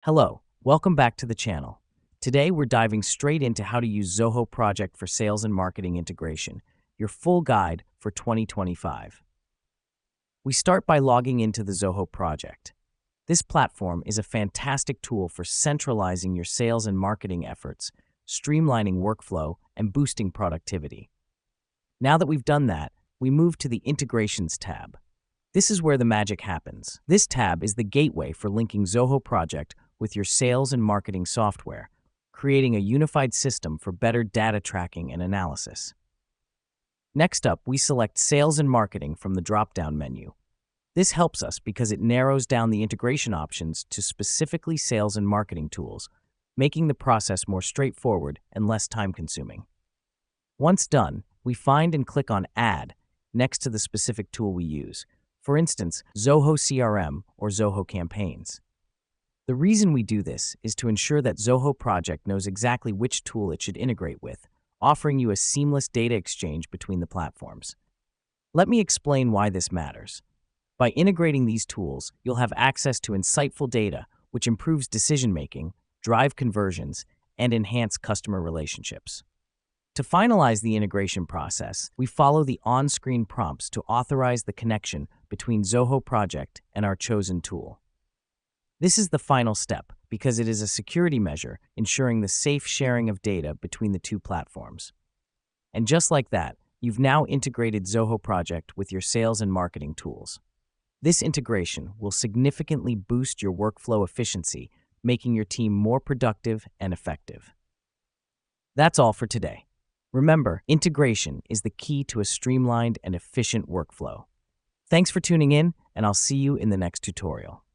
Hello, welcome back to the channel. Today we're diving straight into how to use Zoho Project for sales and marketing integration, your full guide for 2025. We start by logging into the Zoho Project. This platform is a fantastic tool for centralizing your sales and marketing efforts, streamlining workflow, and boosting productivity. Now that we've done that, we move to the Integrations tab. This is where the magic happens. This tab is the gateway for linking Zoho Project with your sales and marketing software, creating a unified system for better data tracking and analysis. Next up, we select Sales and Marketing from the drop-down menu. This helps us because it narrows down the integration options to specifically sales and marketing tools, making the process more straightforward and less time-consuming. Once done, we find and click on Add next to the specific tool we use, for instance, Zoho CRM or Zoho Campaigns. The reason we do this is to ensure that Zoho Project knows exactly which tool it should integrate with, offering you a seamless data exchange between the platforms. Let me explain why this matters. By integrating these tools, you'll have access to insightful data, which improves decision-making, drive conversions, and enhance customer relationships. To finalize the integration process, we follow the on-screen prompts to authorize the connection between Zoho Project and our chosen tool. This is the final step because it is a security measure ensuring the safe sharing of data between the two platforms. And just like that, you've now integrated Zoho Project with your sales and marketing tools. This integration will significantly boost your workflow efficiency, making your team more productive and effective. That's all for today. Remember, integration is the key to a streamlined and efficient workflow. Thanks for tuning in, and I'll see you in the next tutorial.